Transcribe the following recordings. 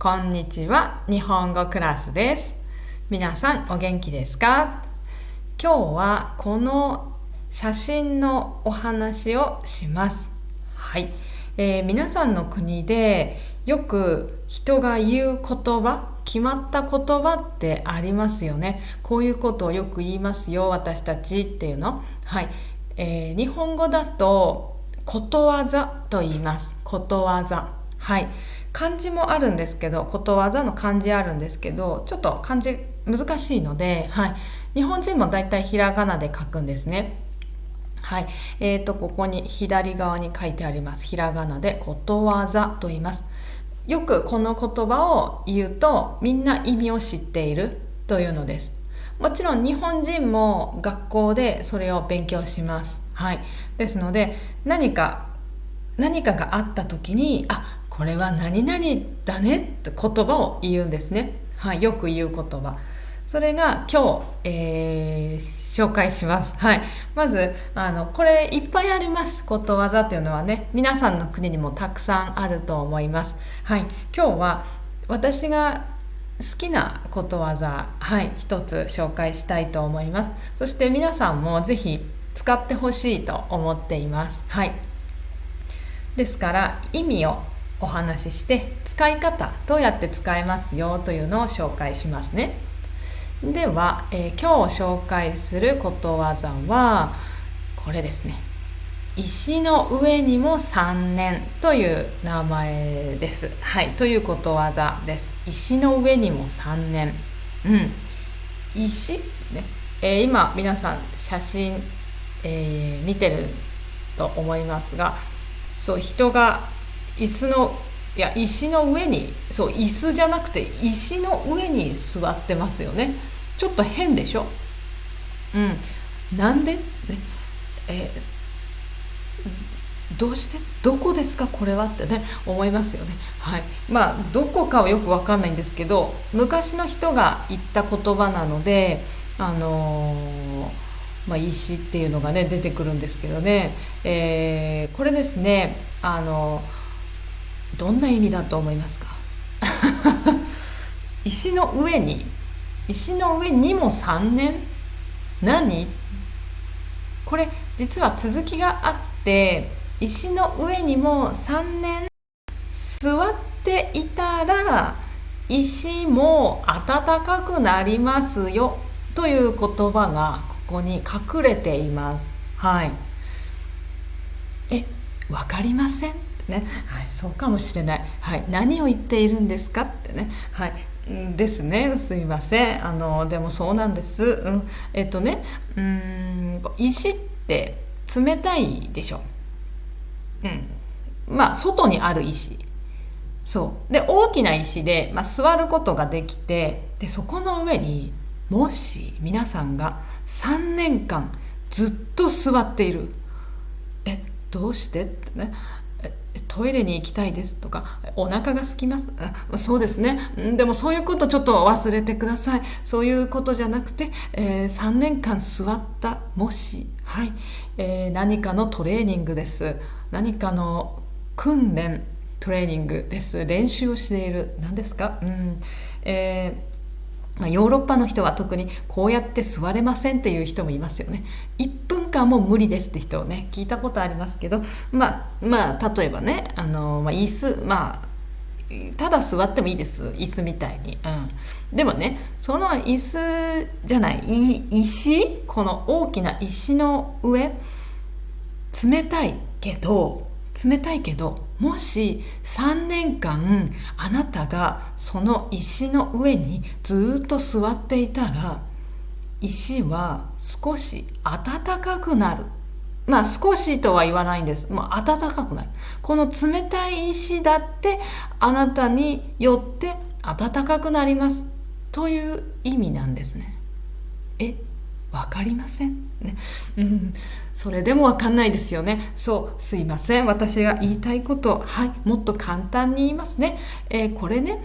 こんにちは。日本語クラスです。皆さんお元気ですか？今日はこの写真のお話をします。はい、皆さんの国でよく人が言う言葉、決まった言葉ってありますよね。こういうことをよく言いますよ、私たちっていうの。はい、日本語だとことわざと言います。ことわざ。はい。漢字もあるんですけど、ことわざの漢字あるんですけど、ちょっと漢字難しいので、はい。日本人もだいたいひらがなで書くんですね。はい。ここに左側に書いてあります。ひらがなでことわざと言います。よくこの言葉を言うと、みんな意味を知っているというのです。もちろん日本人も学校でそれを勉強します。はい。ですので、何かがあった時に、これは何々だねって言葉を言うんですね。はい、よく言う言葉。それが今日、紹介します。はい。まず、これいっぱいあります。ことわざというのはね、皆さんの国にもたくさんあると思います。はい。今日は私が好きなことわざ、はい、一つ紹介したいと思います。そして皆さんもぜひ使ってほしいと思っています。はい。ですから意味をお話しして使い方どうやって使えますよというのを紹介しますね。では、今日紹介することわざはこれですね。石の上にも3年という名前です。はい、ということわざです。石の上にも3年。石ね、今皆さん写真、見てると思いますが、そう人が石の上に、そう椅子じゃなくて石の上に座ってますよね。ちょっと変でしょ。なんでね、えどうしてどこですかこれはってね思いますよね。はい。どこかはよくわかんないんですけど、昔の人が言った言葉なので、石っていうのがね出てくるんですけどね、これですね、どんな意味だと思いますか？石の上に石の上にも3年、何これ実は続きがあって、石の上にも3年座っていたら石も暖かくなりますよという言葉がここに隠れています。はい。わかりませんってね。はい、そうかもしれない。はい、何を言っているんですかってね。はい。ですね。すいません。でもそうなんです。石って冷たいでしょ。外にある石。そうで大きな石で、座ることができて、でそこの上にもし皆さんが3年間ずっと座っている、どうしてってね、トイレに行きたいですとか、お腹が空きます、そうですね、でもそういうことちょっと忘れてください。そういうことじゃなくて、3年間座った、もし、はい、何かのトレーニングです。何かの訓練、トレーニングです。練習をしている。何ですか？ヨーロッパの人は特にこうやって座れませんっていう人もいますよね。1分間も無理ですって人をね聞いたことありますけど、例えばね、椅子、ただ座ってもいいです。椅子みたいに。でもね、その椅子じゃない、石、この大きな石の上、冷たいけど、もし3年間あなたがその石の上にずっと座っていたら、石は少し暖かくなる。少しとは言わないんです。もう暖かくなる。この冷たい石だってあなたによって暖かくなりますという意味なんですね。わかりませんね。それでもわかんないですよね。そう、すいません。私が言いたいこと、はい、もっと簡単に言いますね。これね、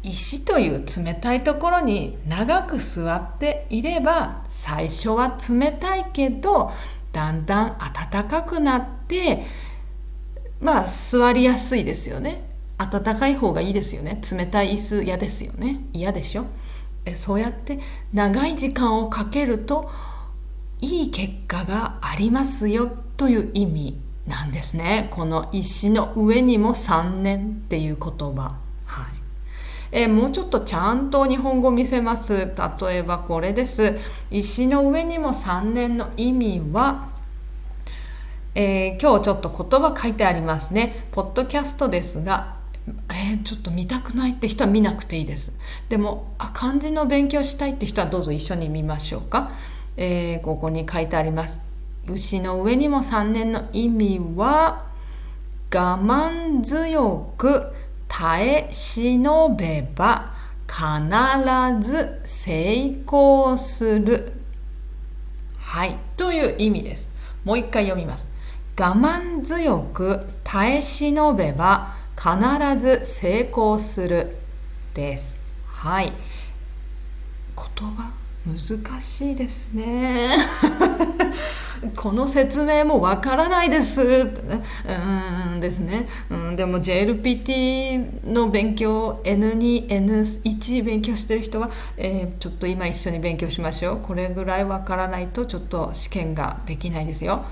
石という冷たいところに長く座っていれば、最初は冷たいけど、だんだん暖かくなって、座りやすいですよね。暖かい方がいいですよね。冷たい椅子嫌ですよね。嫌でしょ。そうやって長い時間をかけるといい結果がありますよという意味なんですね。この石の上にも3年っていう言葉。はい。もうちょっとちゃんと日本語見せます。例えばこれです。石の上にも3年の意味は、今日ちょっと言葉書いてありますね。ポッドキャストですが、ちょっと見たくないって人は見なくていいです。でも漢字の勉強したいって人はどうぞ一緒に見ましょうか。ここに書いてあります。牛の上にも3年の意味は、我慢強く耐え忍べば必ず成功する。はい、という意味です。もう一回読みます。我慢強く耐え忍べば必ず成功するです。はい。言葉難しいですね。この説明もわからないですってね。ですね。でも JLPT の勉強 N2、N1 勉強してる人は、ちょっと今一緒に勉強しましょう。これぐらいわからないとちょっと試験ができないですよ。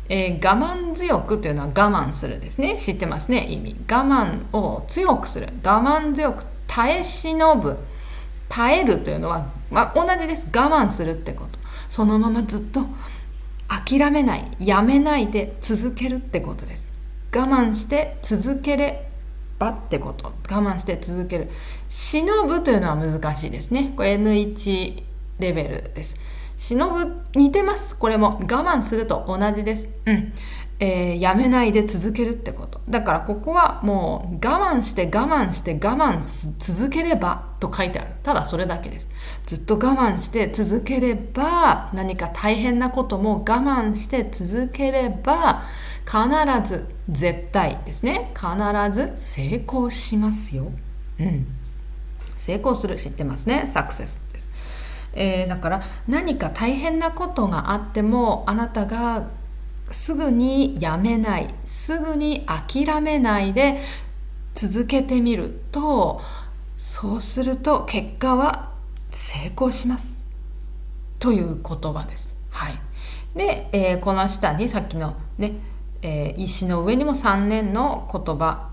我慢強くというのは我慢するですね。知ってますね、意味。我慢を強くする。我慢強く耐え忍ぶ。耐えるというのは、同じです。我慢するってこと。そのままずっと諦めない、やめないで続けるってことです。我慢して続ければってこと。我慢して続ける。忍ぶというのは難しいですね。これ N1 レベルです。忍ぶ、似てます。これも我慢すると同じです。やめないで続けるってこと。だからここはもう我慢して我慢して我慢続ければと書いてある。ただそれだけです。ずっと我慢して続ければ、何か大変なことも我慢して続ければ必ず、絶対ですね、必ず成功しますよ。成功する、知ってますね。サクセスです。だから何か大変なことがあっても、あなたがすぐにやめない、すぐに諦めないで続けてみると、そうすると結果は成功しますという言葉です。はい。で、この下にさっきのね、石の上にも3年の言葉、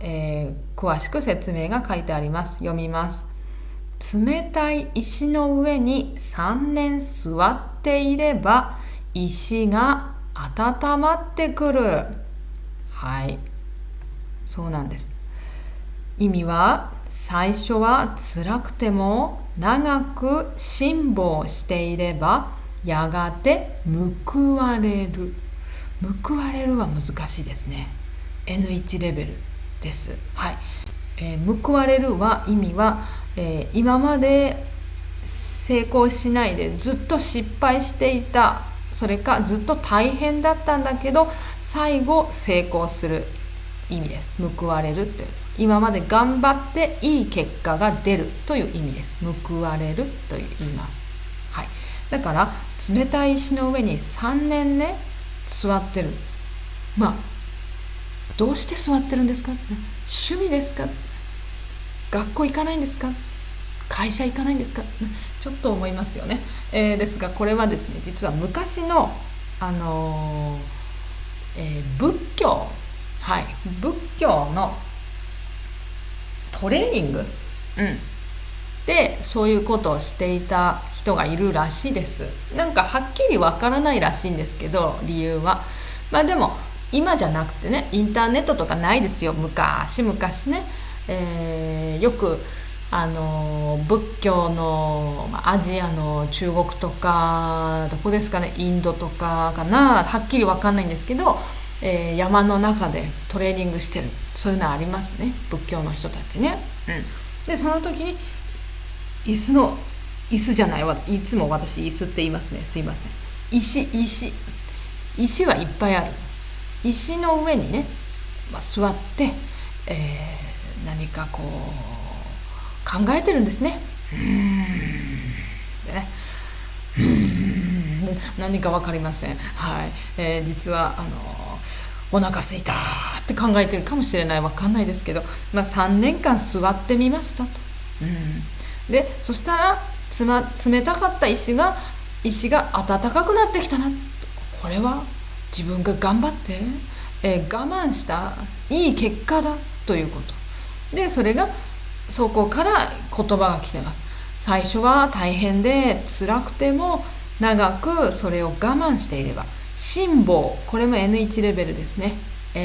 詳しく説明が書いてあります。読みます。冷たい石の上に3年座っていれば石が温まってくる。はい、そうなんです。意味は、最初は辛くても長く辛抱していればやがて報われる。報われるは難しいですね。 N1 レベルです。はい。報われるは、意味は、今まで成功しないでずっと失敗していた、それかずっと大変だったんだけど最後成功する意味です。報われるという、今まで頑張っていい結果が出るという意味です。報われるという言います。はい。だから冷たい石の上に3年ね座ってる。どうして座ってるんですか？趣味ですか？学校行かないんですか？会社行かないんですか？ちょっと思いますよね。ですがこれはですね、実は昔の、仏教、はい、仏教のトレーニング、でそういうことをしていた人がいるらしいです。なんかはっきりわからないらしいんですけど、理由は。でも今じゃなくてね、インターネットとかないですよ。昔ね、よく仏教のアジアの中国とか、どこですかね、インドとかかな、はっきり分かんないんですけど、山の中でトレーニングしてる、そういうのありますね、仏教の人たちね。でその時に椅子じゃない、いつも私椅子って言いますね、すいません。石はいっぱいある。石の上にね、座って、何かこう考えてるんですね。でね、何か分かりません。はい。実はお腹すいたって考えてるかもしれない、わかんないですけど、3年間座ってみましたと、でそしたら冷たかった石が暖かくなってきたな。これは自分が頑張って、我慢したいい結果だということで、そこから言葉が来てます。最初は大変で辛くても長くそれを我慢していれば、辛抱、これも N1 レベルですね、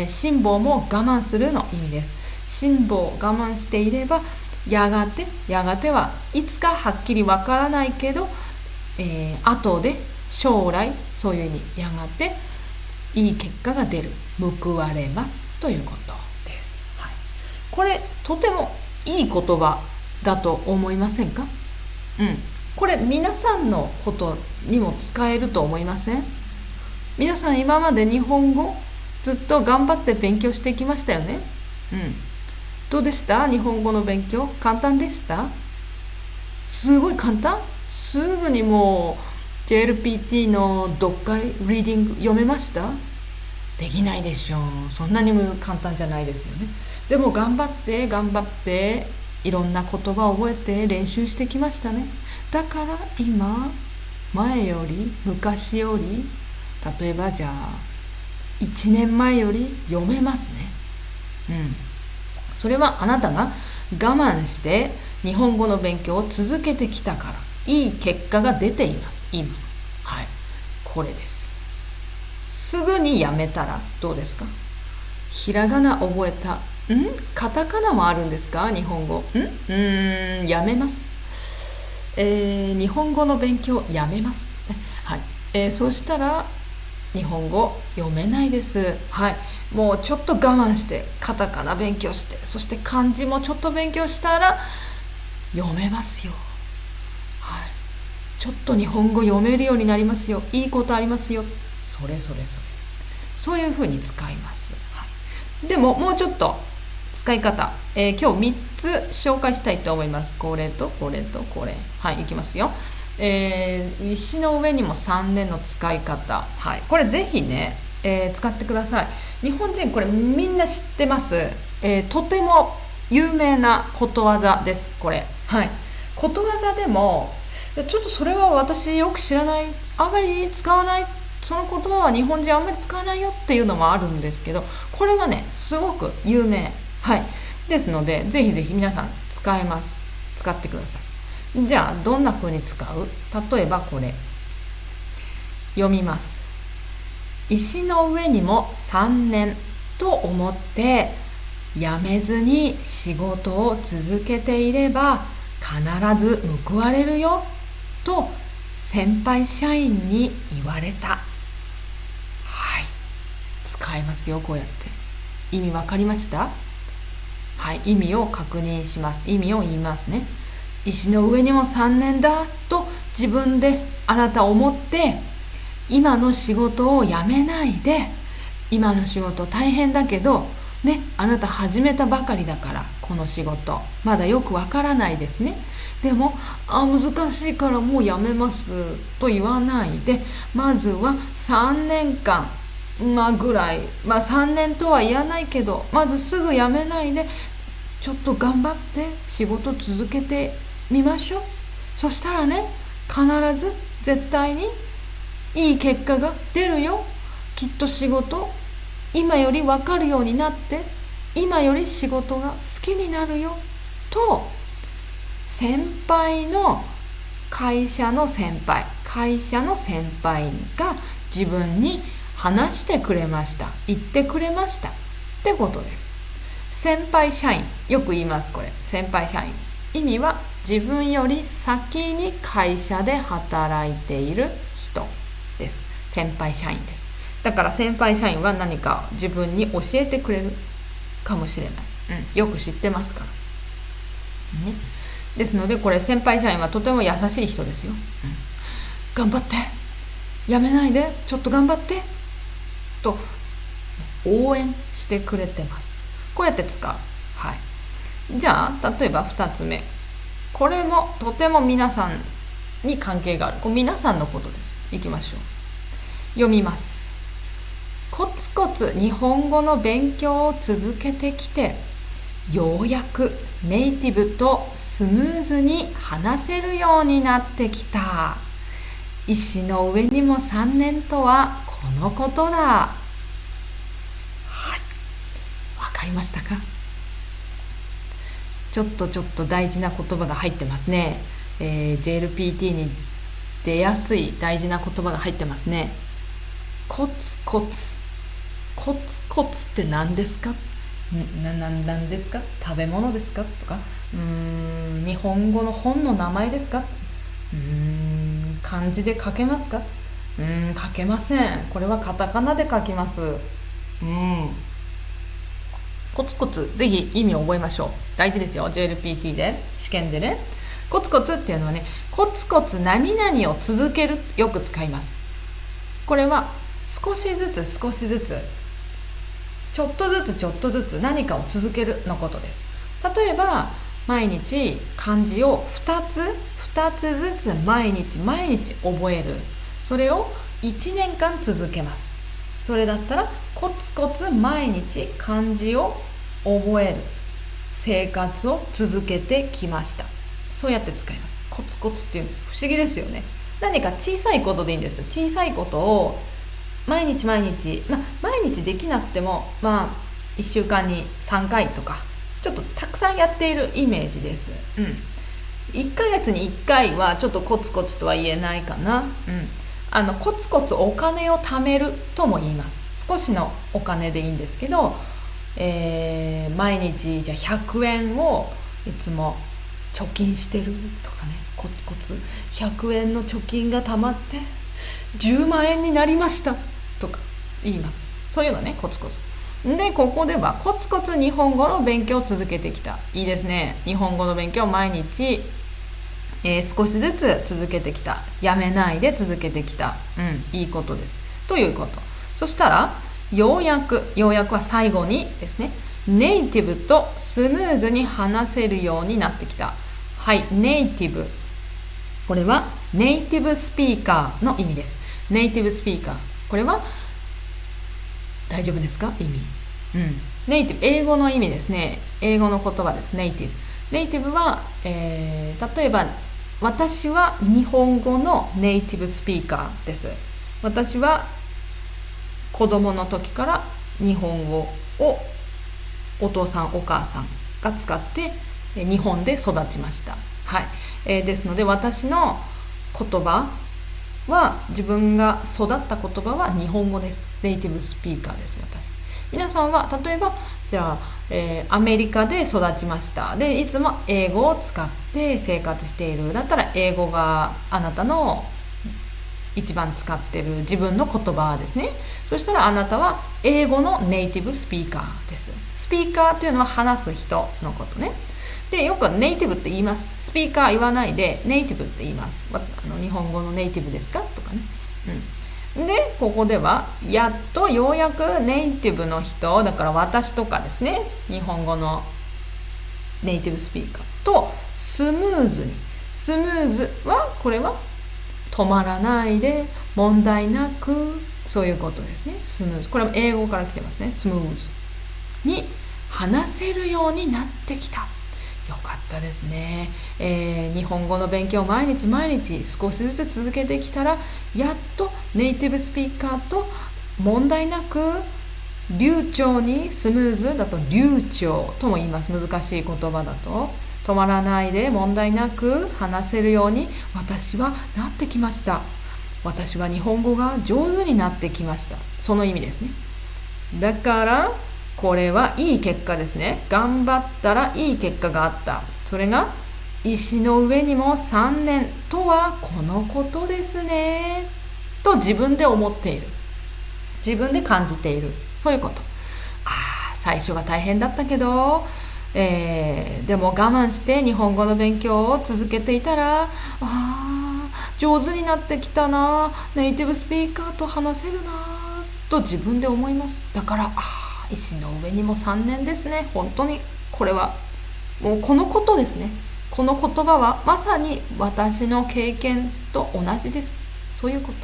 辛抱も我慢するの意味です。辛抱我慢していればやがてはいつかはっきりわからないけど、後で将来そういう意味、やがていい結果が出る、報われますということです、これとてもいい言葉だと思いませんか？これ皆さんのことにも使えると思いません？皆さん今まで日本語ずっと頑張って勉強してきましたよね。どうでした？日本語の勉強簡単でした？すごい簡単？すぐにもう JLPT の読解リーディング読めました？できないでしょう。そんなに簡単じゃないですよね。でも頑張っていろんな言葉を覚えて練習してきましたね。だから今昔より、例えばじゃあ1年前より読めますね。それはあなたが我慢して日本語の勉強を続けてきたから、いい結果が出ています今。これです。すぐにやめたらどうですか？ひらがな覚えた。カタカナもあるんですか？日本語。やめます。日本語の勉強やめます。そうしたら日本語読めないです。もうちょっと我慢してカタカナ勉強して、そして漢字もちょっと勉強したら読めますよ。ちょっと日本語読めるようになりますよ。いいことありますよ。それそういうふうに使います。でももうちょっと使い方、今日3つ紹介したいと思います。これとこれとこれ。いきますよ。石の上にも3年の使い方、これぜひね、使ってください。日本人これみんな知ってます。とても有名なことわざです。これことわざでもちょっとそれは私よく知らない、あまり使わない、その言葉は日本人あんまり使わないよっていうのもあるんですけど、これはねすごく有名、ですのでぜひ皆さん使ってください。じゃあどんな風に使う？例えばこれ読みます。石の上にも3年と思ってやめずに仕事を続けていれば必ず報われるよと先輩社員に言われた。使えますよ。こうやって意味わかりました？意味を確認します。意味を言いますね。石の上にも3年だと自分であなた思って今の仕事を辞めないで、今の仕事大変だけどね、あなた始めたばかりだから、この仕事まだよくわからないですね。でも難しいからもうやめますと言わないで、まずは3年間ぐらい、3年とは言わないけど、まずすぐやめないでちょっと頑張って仕事続けてみましょう。そしたらね、必ず絶対にいい結果が出るよ。きっと仕事今より分かるようになって、今より仕事が好きになるよと会社の先輩が自分に話してくれました、言ってくれましたってことです。先輩社員、よく言います。これ先輩社員、意味は自分より先に会社で働いている人です。先輩社員です。だから先輩社員は何か自分に教えてくれるかもしれない、よく知ってますからね。ですのでこれ先輩社員はとても優しい人ですよ、頑張って、やめないで、ちょっと頑張ってと応援してくれてます。こうやって使う。じゃあ例えば2つ目、これもとても皆さんに関係がある、皆さんのことです。いきましょう。読みます。コツコツ日本語の勉強を続けてきて、ようやくネイティブとスムーズに話せるようになってきた。石の上にも3年とはこのことだ。はい、わかりましたか？ちょっと大事な言葉が入ってますね。JLPT に出やすい大事な言葉が入ってますね。コツコツ。コツコツって何ですか？何ですか？食べ物ですか？とか、日本語の本の名前ですか？漢字で書けますか？書けません。これはカタカナで書きます。コツコツ、ぜひ意味を覚えましょう。大事ですよ。 JLPT で試験でね、コツコツっていうのはね、コツコツ何々を続ける、よく使います。これは少しずつちょっとずつ何かを続けるのことです。例えば毎日漢字を2つずつ毎日覚える。それを1年間続けます。それだったらコツコツ毎日漢字を覚える生活を続けてきました。そうやって使います。コツコツっていうんです。不思議ですよね。何か小さいことでいいんです。小さいことを毎日、毎日できなくても1週間に3回とかちょっとたくさんやっているイメージです。1ヶ月に1回はちょっとコツコツとは言えないかな。コツコツお金を貯めるとも言います。少しのお金でいいんですけど、毎日じゃあ100円をいつも貯金してるとかね、コツコツ100円の貯金が貯まって10万円になりましたとか言います。そういうのね、コツコツで、ここではコツコツ日本語の勉強を続けてきた。いいですね。日本語の勉強を毎日、少しずつ続けてきた。やめないで続けてきた。いいことですということ。そしたらようやくは最後にですね、ネイティブとスムーズに話せるようになってきた。はい、ネイティブ、これはネイティブスピーカーの意味です。ネイティブスピーカー、これは大丈夫ですか？意味。ネイティブ、英語の意味ですね。英語の言葉です。ネイティブは、例えば私は日本語のネイティブスピーカーです。私は子供の時から日本語をお父さんお母さんが使って日本で育ちました。はい、ですので私の言葉は、自分が育った言葉は日本語です。ネイティブスピーカーです。皆さんは例えばじゃあ、アメリカで育ちました。でいつも英語を使って生活している。だったら英語があなたの一番使ってる自分の言葉ですね。そしたらあなたは英語のネイティブスピーカーです。スピーカーというのは話す人のことね。でよくネイティブって言います。スピーカー言わないでネイティブって言います。日本語のネイティブですかとかね。でここではやっとようやくネイティブの人だから私とかですね、日本語のネイティブスピーカーとスムーズに、スムーズはこれは止まらないで問題なく、そういうことですね。スムーズ、これは英語から来てますね。スムーズに話せるようになってきた。よかったですね。日本語の勉強を毎日少しずつ続けてきたら、やっとネイティブスピーカーと問題なく流暢に、スムーズだと流暢とも言います。難しい言葉だと止まらないで問題なく話せるように私はなってきました。私は日本語が上手になってきました。その意味ですね。だからこれはいい結果ですね。頑張ったらいい結果があった。それが石の上にも3年とはこのことですねと自分で思っている。自分で感じている。そういうこと。最初は大変だったけど、でも我慢して日本語の勉強を続けていたら、上手になってきたな、ネイティブスピーカーと話せるなと自分で思います。だから石の上にも3年ですね。本当にこれはもうこのことですね。この言葉はまさに私の経験と同じです。そういうこと。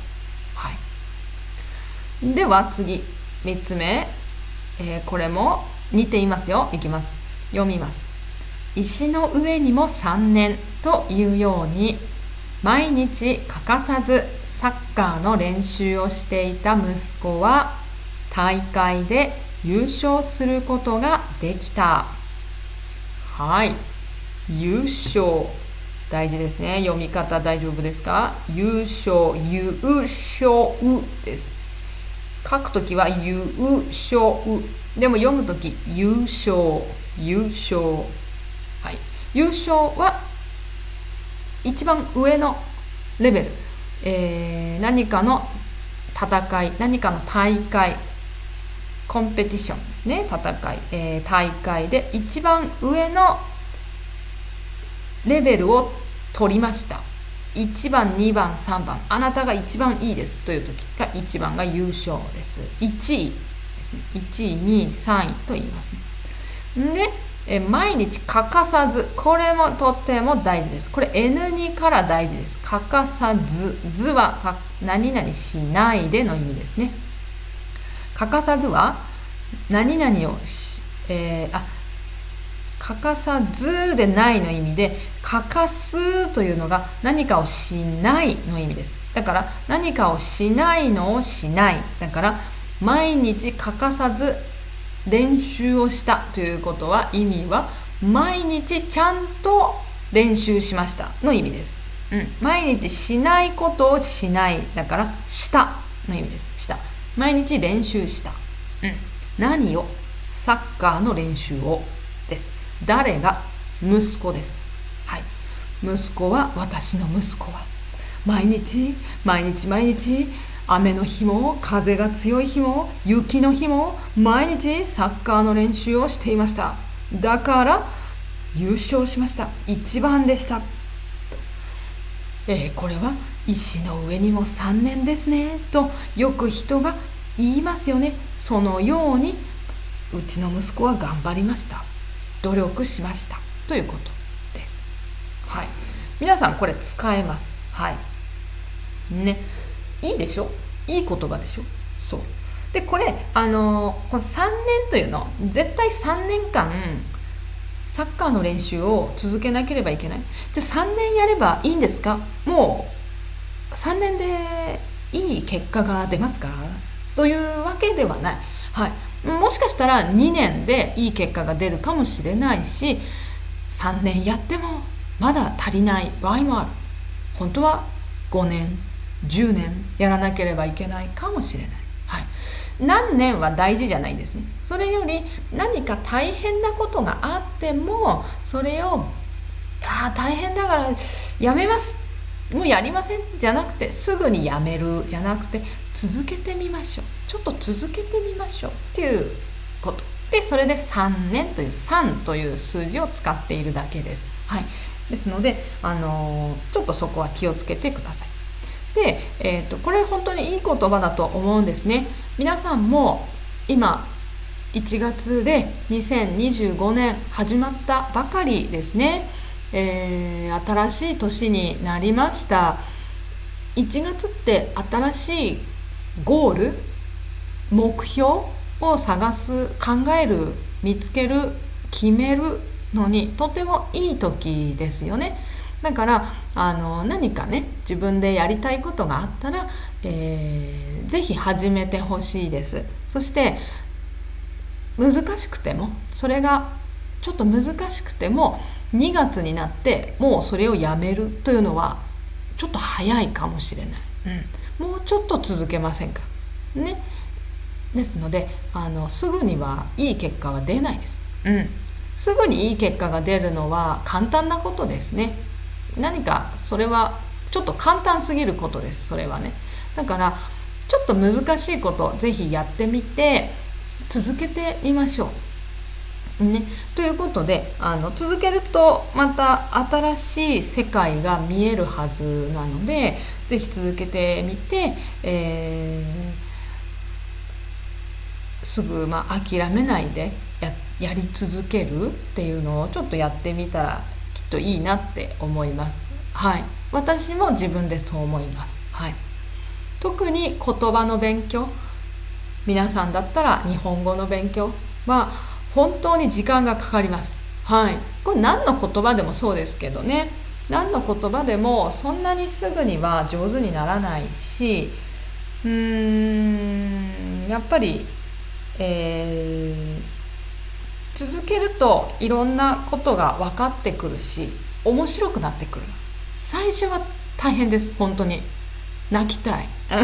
はい。では次、3つ目、これも似ていますよ。いきます。読みます。石の上にも3年というように、毎日欠かさずサッカーの練習をしていた息子は大会で優勝することができた。はい、優勝大事ですね。読み方大丈夫ですか？優勝、優勝です。書くときは優勝、でも読むとき優勝、優勝。はい、優勝は一番上のレベル、何かの戦い、何かの大会、コンペティションですね。戦い、大会で一番上のレベルを取りました。1番、2番、3番、あなたが一番いいですという時が1番が優勝です。1位ですね。1位、2位、3位と言いますね。で、毎日欠かさず、これもとっても大事です。これ N2 から大事です。欠かさず、ずは何々しないでの意味ですね。欠かさずは何々を欠かさずでないの意味で、欠かすというのが何かをしないの意味です。だから何かをしないのをしない。だから毎日欠かさず練習をしたということは、意味は毎日ちゃんと練習しましたの意味です。毎日しないことをしない。だからしたの意味です。した。毎日練習した。何を？サッカーの練習をです。誰が？息子です。はい。息子は、私の息子は毎日雨の日も風が強い日も雪の日も毎日サッカーの練習をしていました。だから優勝しました。1番でしたと、これは石の上にも3年ですねとよく人が言いますよね。そのようにうちの息子は頑張りました。努力しましたということです。はい。皆さんこれ使えます。はい。ね。いいでしょ？いい言葉でしょ？そう。で、これ、この3年というの、絶対3年間、サッカーの練習を続けなければいけない。じゃあ3年やればいいんですか？もう、3年でいい結果が出ますか？というわけではない。はい。もしかしたら2年でいい結果が出るかもしれないし、3年やってもまだ足りない場合もある。本当は5年、10年やらなければいけないかもしれない。はい。何年は大事じゃないですね。それより何か大変なことがあっても、それを大変だからやめます、もうやりませんじゃなくて、すぐにやめるじゃなくて、続けてみましょう。ちょっと続けてみましょうっていうことで、それで3年という3という数字を使っているだけです。はい。ですので、ちょっとそこは気をつけてください。で、これ本当にいい言葉だと思うんですね。皆さんも今1月で2025年始まったばかりですね。新しい年になりました。1月って新しいゴール、目標を探す、考える、見つける、決めるのにとてもいい時ですよね。だから何かね、自分でやりたいことがあったら、ぜひ始めてほしいです。そして難しくても、それがちょっと難しくても2月になってもうそれをやめるというのはちょっと早いかもしれない、もうちょっと続けませんかね。ですので、すぐにはいい結果は出ないです、すぐにいい結果が出るのは簡単なことですね。何かそれはちょっと簡単すぎることです。それはね。だからちょっと難しいことをぜひやってみて続けてみましょうね。ということで続けるとまた新しい世界が見えるはずなので、ぜひ続けてみて、すぐ諦めないでやり続けるっていうのをちょっとやってみたらきっといいなって思います。はい。私も自分でそう思います。はい。特に言葉の勉強、皆さんだったら日本語の勉強は本当に時間がかかります。はい、これ何の言葉でもそうですけどね、何の言葉でもそんなにすぐには上手にならないし、やっぱり、続けるといろんなことが分かってくるし面白くなってくる。最初は大変です。本当に泣きたいうわ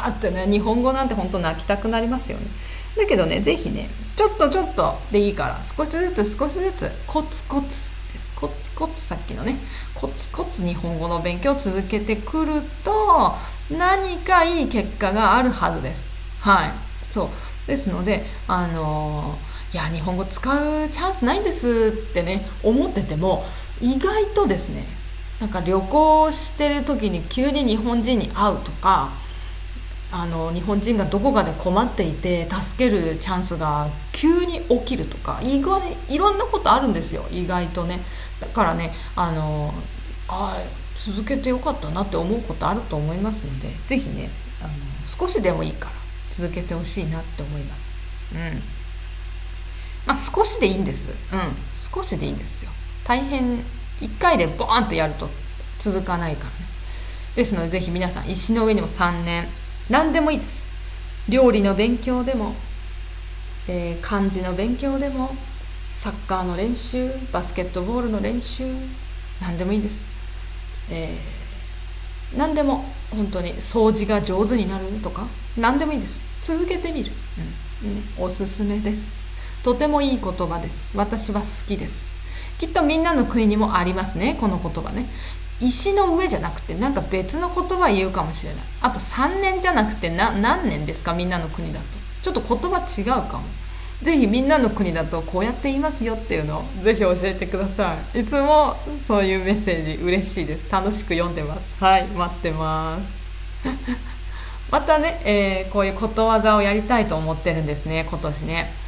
ーってね、日本語なんて本当泣きたくなりますよね。だけどね、ぜひね、ちょっとでいいから少しずつコツコツです。コツコツ、さっきのね、コツコツ日本語の勉強を続けてくると何かいい結果があるはずです。はい、そうですので、いや日本語使うチャンスないんですってね思ってても、意外とですね、なんか旅行してる時に急に日本人に会うとか、日本人がどこかで困っていて助けるチャンスが急に起きるとか、意外にいろんなことあるんですよ、意外とね。だからね、続けてよかったなって思うことあると思いますので、ぜひね、少しでもいいから続けてほしいなって思います。少しでいいんです。少しでいいんですよ。大変1回でボーンってやると続かないからね。ですので、ぜひ皆さん石の上にも3年、何でもいいです。料理の勉強でも、漢字の勉強でも、サッカーの練習、バスケットボールの練習、何でもいいです。何でも、本当に掃除が上手になるとか何でもいいです。続けてみる、おすすめです。とてもいい言葉です。私は好きです。きっとみんなの国にもありますね、この言葉ね。石の上じゃなくてなんか別の言葉言うかもしれない。あと3年じゃなくて何年ですか、みんなの国だと。ちょっと言葉違うかも。ぜひみんなの国だとこうやって言いますよっていうのをぜひ教えてください。いつもそういうメッセージ嬉しいです。楽しく読んでます。はい、待ってますまたね、こういうことわざをやりたいと思ってるんですね、今年ね。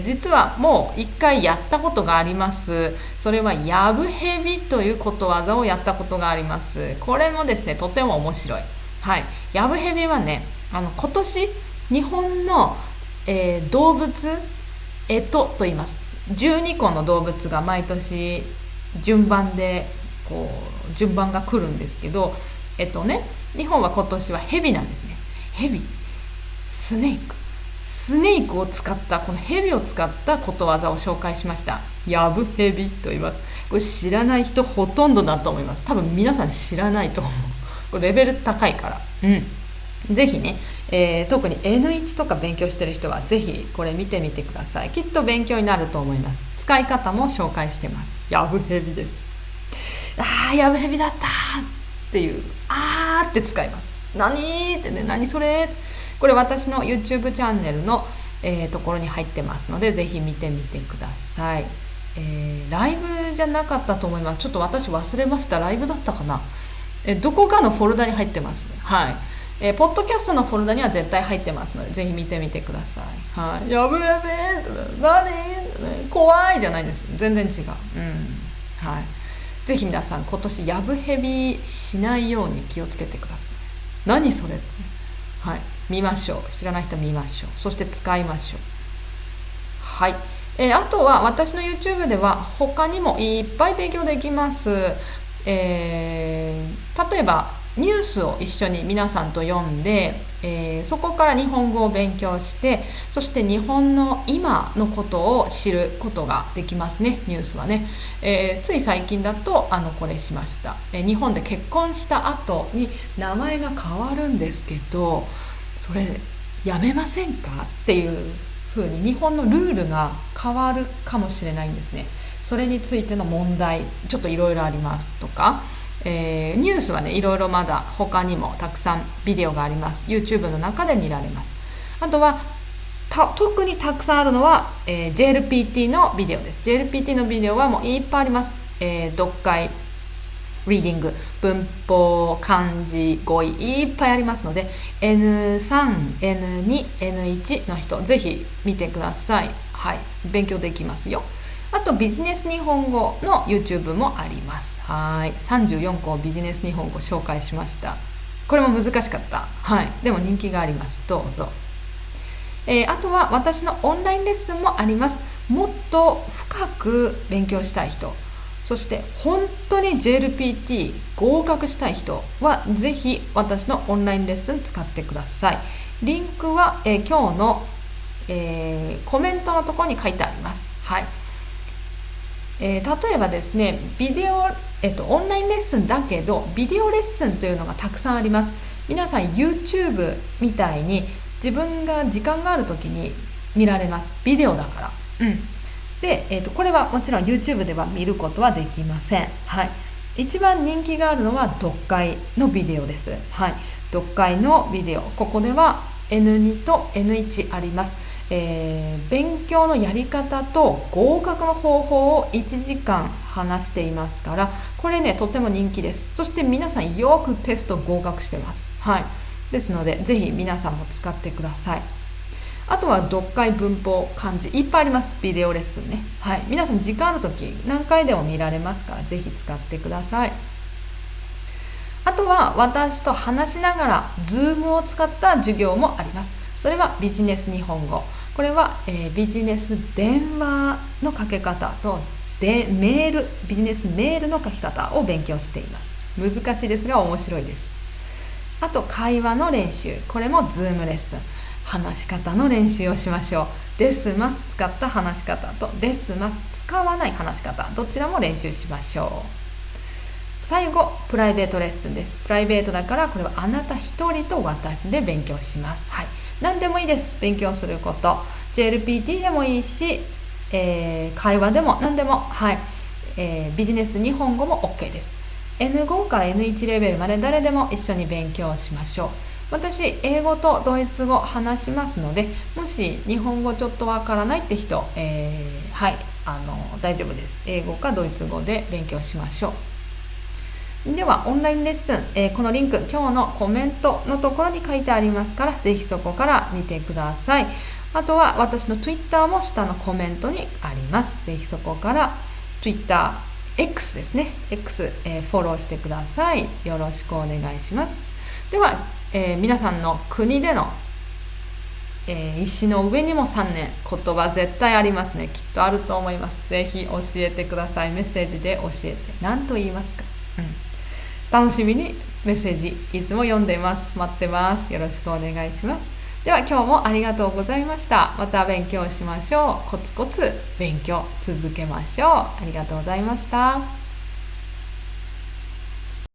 実はもう一回やったことがあります。それはやぶへびということわざをやったことがあります。これもですね、とても面白い。はい、やぶへびはね、今年日本の、動物干支と言います。12個の動物が毎年順番で順番が来るんですけど、日本は今年はヘビなんですね。ヘビ、スネークを使った、このヘビを使ったことわざを紹介しました。やぶヘビと言います。これ知らない人ほとんどだと思います。多分皆さん知らないと思う。これレベル高いから。ぜひね、特に N1 とか勉強してる人はぜひこれ見てみてください。きっと勉強になると思います。使い方も紹介してます。やぶヘビです。やぶヘビだったっていう、って使います。何ってね、何それ。これ私の YouTube チャンネルの、ところに入ってますので、ぜひ見てみてください。ライブじゃなかったと思います。ちょっと私忘れました。ライブだったかな。どこかのフォルダに入ってます。はい。ポッドキャストのフォルダには絶対入ってますので、ぜひ見てみてください。はい。やべ何怖いじゃないです。全然違う。はい。ぜひ皆さん今年やぶへびしないように気をつけてください。何それ。はい。見ましょう。知らない人見ましょう。そして使いましょう。はい。あとは私の YouTube では他にもいっぱい勉強できます。例えばニュースを一緒に皆さんと読んで、そこから日本語を勉強して、そして日本の今のことを知ることができますね、ニュースはね。つい最近だとこれしました。日本で結婚した後に名前が変わるんですけど、それやめませんかっていう風に日本のルールが変わるかもしれないんですね。それについての問題ちょっといろいろありますとか、ニュースはね、いろいろまだ他にもたくさんビデオがあります。 YouTube の中で見られます。あとは特にたくさんあるのは、JLPT のビデオです。 JLPT のビデオはもういっぱいあります。読解、リーディング、文法、漢字、語彙いっぱいありますので、 N3、N2、N1 の人ぜひ見てください。はい、勉強できますよ。あとビジネス日本語の YouTube もあります。はい、34個ビジネス日本語紹介しました。これも難しかった。はい、でも人気があります。どうぞあとは私のオンラインレッスンもあります。もっと深く勉強したい人、そして本当に JLPT 合格したい人はぜひ私のオンラインレッスン使ってください。リンクは、今日の、コメントのところに書いてあります。はい。例えばですね、オンラインレッスンだけどビデオレッスンというのがたくさんあります。皆さん YouTube みたいに自分が時間がある時に見られます。ビデオだから。で、これはもちろん YouTube では見ることはできません。はい。一番人気があるのは読解のビデオです。はい。読解のビデオ。ここでは N2 と N1 あります。勉強のやり方と合格の方法を1時間話していますから、これねとても人気です。そして皆さんよくテスト合格してます。はい。ですのでぜひ皆さんも使ってください。あとは読解、文法、漢字いっぱいあります。ビデオレッスンね。はい。皆さん時間あるとき何回でも見られますからぜひ使ってください。あとは私と話しながら Zoom を使った授業もあります。それはビジネス日本語。これは、ビジネス電話のかけ方とビジネスメールの書き方を勉強しています。難しいですが面白いです。あと会話の練習。これも Zoom レッスン。話し方の練習をしましょう。ですます使った話し方とですます使わない話し方、どちらも練習しましょう。最後プライベートレッスンです。プライベートだからこれはあなた一人と私で勉強します。はい。何でもいいです。勉強すること JLPT でもいいし、会話でも何でも、はい。ビジネス日本語も OK です。N5 から N1 レベルまで誰でも一緒に勉強しましょう。私英語とドイツ語話しますので、もし日本語ちょっとわからないって人、はい、大丈夫です。英語かドイツ語で勉強しましょう。ではオンラインレッスン、このリンク今日のコメントのところに書いてありますから、ぜひそこから見てください。あとは私の Twitter も下のコメントにあります。ぜひそこから Twitter、X ですね、X、フォローしてください。よろしくお願いします。では、皆さんの国での、石の上にも3年、言葉絶対ありますね。きっとあると思います。ぜひ教えてください。メッセージで教えて何と言いますか。楽しみにメッセージいつも読んでいます。待ってます。よろしくお願いします。では今日もありがとうございました。また勉強しましょう。コツコツ勉強続けましょう。ありがとうございました。